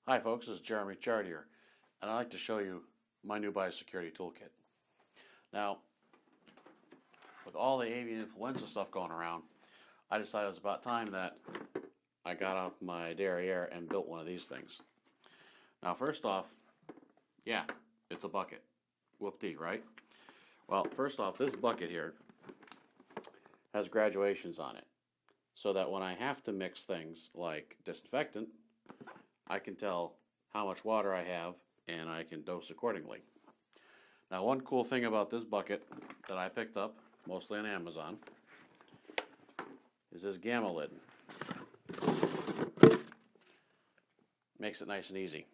Hi folks, this is Jeremy Chartier, and I'd like to show you my new biosecurity toolkit. Now, with all the avian influenza stuff going around, I decided it was about time that I got off my derriere and built one of these things. Now, first off, yeah, it's a bucket. Whoop-dee, right? Well, first off, this bucket here has graduations on it, so that when I have to mix things like disinfectant, I can tell how much water I have and I can dose accordingly. Now, one cool thing about this bucket that I picked up, mostly on Amazon, is this gamma lid. Makes it nice and easy.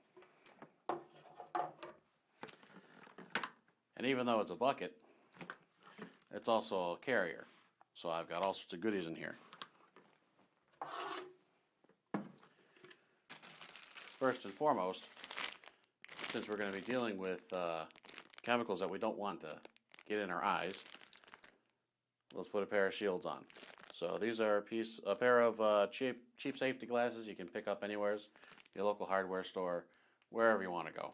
And even though it's a bucket, it's also a carrier. So I've got all sorts of goodies in here. First and foremost, since we're going to be dealing with chemicals that we don't want to get in our eyes, let's put a pair of shields on. So these are a pair of cheap safety glasses you can pick up anywhere, your local hardware store, wherever you want to go.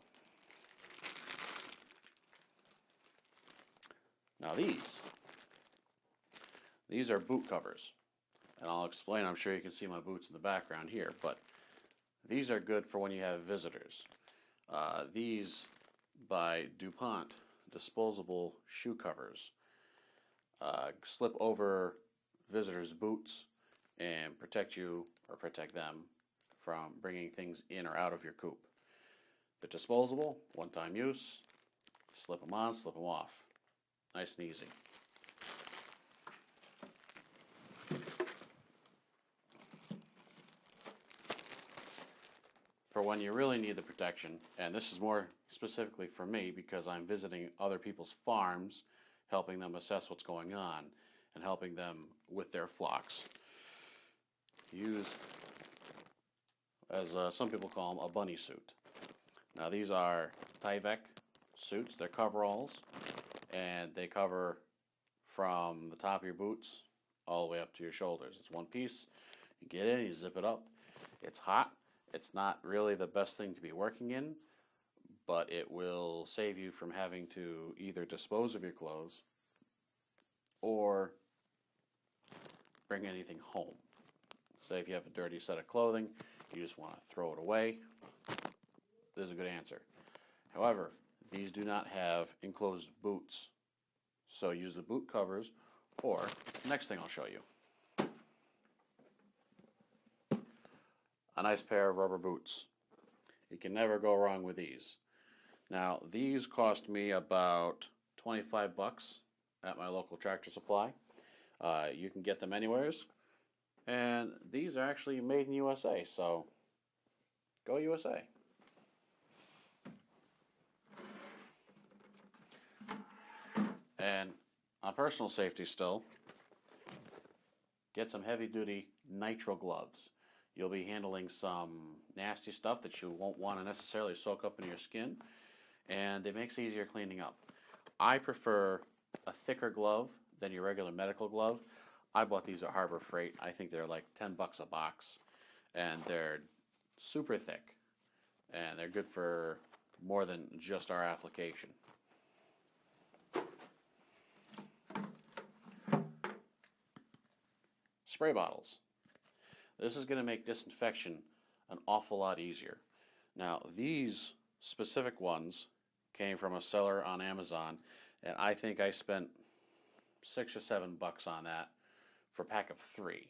Now these are boot covers, and I'll explain. I'm sure you can see my boots in the background here, but these are good for when you have visitors. These by DuPont disposable shoe covers slip over visitors' boots and protect you or protect them from bringing things in or out of your coop. They're disposable, one-time use. Slip them on, slip them off. Nice and easy. For when you really need the protection, and this is more specifically for me because I'm visiting other people's farms, helping them assess what's going on and helping them with their flocks. Use, as some people call them, a bunny suit. Now these are Tyvek suits. They're coveralls, and they cover from the top of your boots all the way up to your shoulders. It's one piece. You get in, you zip it up. It's hot. It's not really the best thing to be working in, but it will save you from having to either dispose of your clothes or bring anything home. Say if you have a dirty set of clothing, you just want to throw it away, this is a good answer. However, these do not have enclosed boots, so use the boot covers or the next thing I'll show you. A nice pair of rubber boots. You can never go wrong with these. Now, these cost me about 25 bucks at my local Tractor Supply. You can get them anywheres. And these are actually made in USA, so go USA. And on personal safety still, get some heavy-duty nitrile gloves. You'll be handling some nasty stuff that you won't want to necessarily soak up into your skin, and it makes it easier cleaning up. I prefer a thicker glove than your regular medical glove. I bought these at Harbor Freight. I think they're like 10 bucks a box, and they're super thick, and they're good for more than just our application. Spray bottles. This is going to make disinfection an awful lot easier. Now, these specific ones came from a seller on Amazon, and I think I spent 6 or 7 bucks on that for a pack of 3.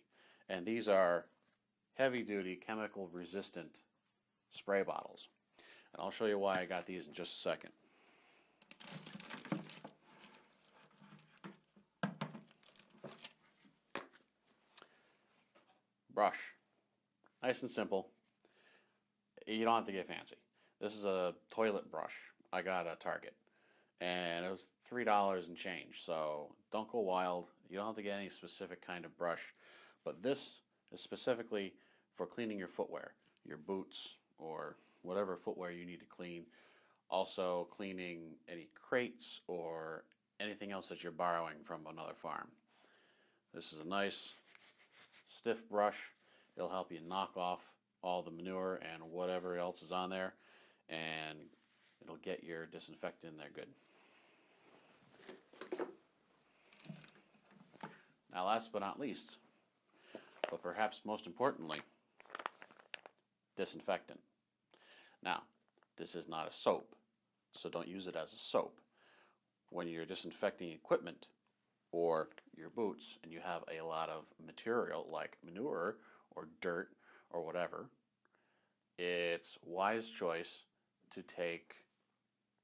And these are heavy-duty, chemical-resistant spray bottles. And I'll show you why I got these in just a second. Brush. Nice and simple. You don't have to get fancy. This is a toilet brush I got at Target, and it was $3 and change, so don't go wild. You don't have to get any specific kind of brush, but this is specifically for cleaning your footwear, your boots, or whatever footwear you need to clean. Also cleaning any crates or anything else that you're borrowing from another farm. This is a nice stiff brush. It'll help you knock off all the manure and whatever else is on there, and it'll get your disinfectant in there good. Now, last but not least, but perhaps most importantly, disinfectant. Now, this is not a soap, so don't use it as a soap. When you're disinfecting equipment or your boots and you have a lot of material like manure or dirt or whatever, it's wise choice to take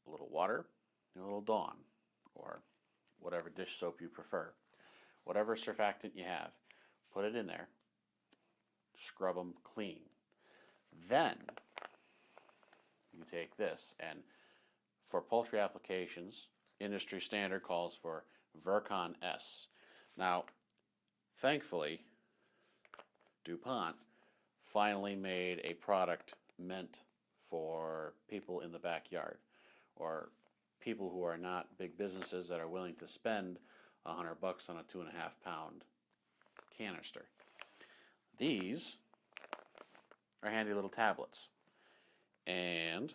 a little water and a little Dawn or whatever dish soap you prefer. Whatever surfactant you have, put it in there, scrub them clean. Then you take this, and for poultry applications, industry standard calls for Virkon S. Now, thankfully, DuPont finally made a product meant for people in the backyard, or people who are not big businesses that are willing to spend $100 on a 2.5-pound canister. These are handy little tablets, and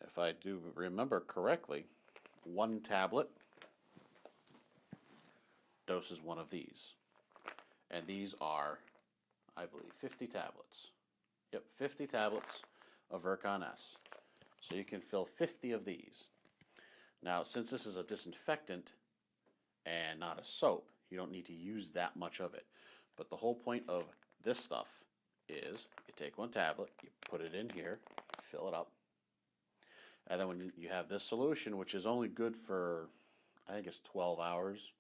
if I do remember correctly, one tablet doses one of these, and these are, I believe, 50 tablets. Yep, 50 tablets of Virkon S. So you can fill 50 of these. Now, since this is a disinfectant and not a soap, you don't need to use that much of it. But the whole point of this stuff is you take one tablet, you put it in here, fill it up, and then when you have this solution, which is only good for, I think it's 12 hours,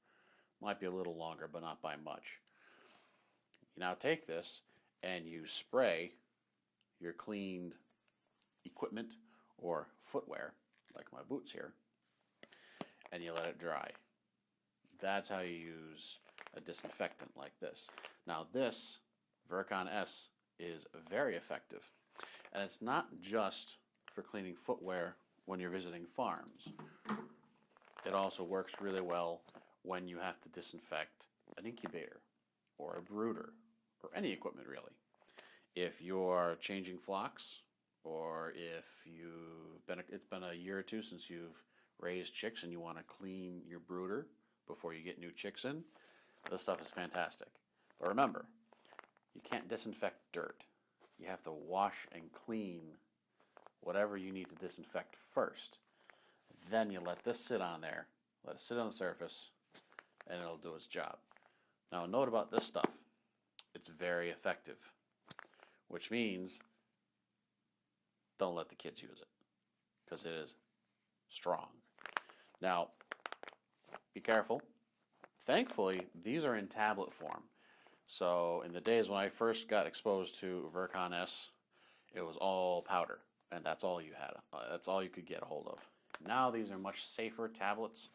might be a little longer, but not by much. You now take this and you spray your cleaned equipment or footwear, like my boots here, and you let it dry. That's how you use a disinfectant like this. Now this Virkon S is very effective, and it's not just for cleaning footwear when you're visiting farms. It also works really well when you have to disinfect an incubator or a brooder or any equipment really. If you're changing flocks, or if it's been a year or two since you've raised chicks and you want to clean your brooder before you get new chicks in, this stuff is fantastic. But remember, you can't disinfect dirt. You have to wash and clean whatever you need to disinfect first. Then you let this sit on there, let it sit on the surface, and it'll do its job. Now, a note about this stuff, it's very effective, which means don't let the kids use it, because it is strong. Now, be careful. Thankfully, these are in tablet form. So in the days when I first got exposed to Virkon S, it was all powder, and that's all you had. That's all you could get a hold of. Now these are much safer tablets.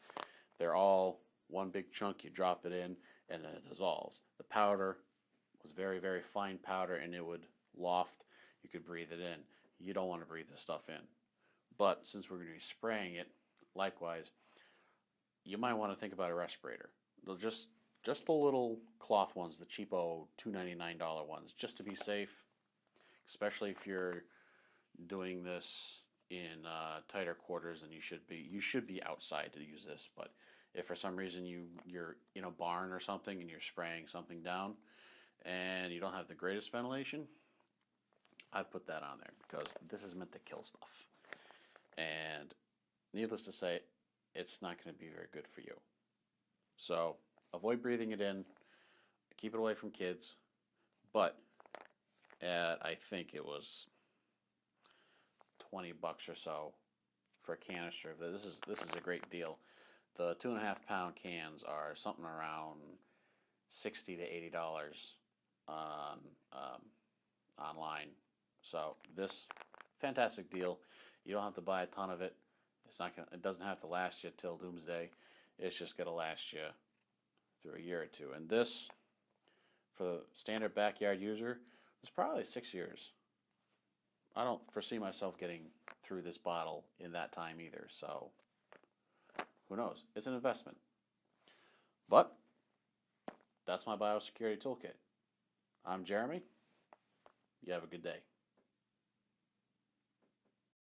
They're all one big chunk. You drop it in, and then it dissolves. The powder was very, very fine powder, and it would loft. You could breathe it in. You don't want to breathe this stuff in. But since we're going to be spraying it, likewise, you might want to think about a respirator. They'll just the little cloth ones, the cheapo $2.99 ones, just to be safe, especially if you're doing this in tighter quarters, and you should be outside to use this. But if for some reason you're in a barn or something and you're spraying something down and you don't have the greatest ventilation, I'd put that on there, because this is meant to kill stuff. And needless to say, it's not going to be very good for you. So avoid breathing it in, keep it away from kids. But I think it was $20 or so for a canister. This is a great deal. The 2.5-pound cans are something around $60 to $80 on online. So this fantastic deal. You don't have to buy a ton of it. It doesn't have to last you till doomsday. It's just going to last you through a year or two. And this, for the standard backyard user, is probably 6 years. I don't foresee myself getting through this bottle in that time either. So who knows? It's an investment. But that's my biosecurity toolkit. I'm Jeremy. You have a good day.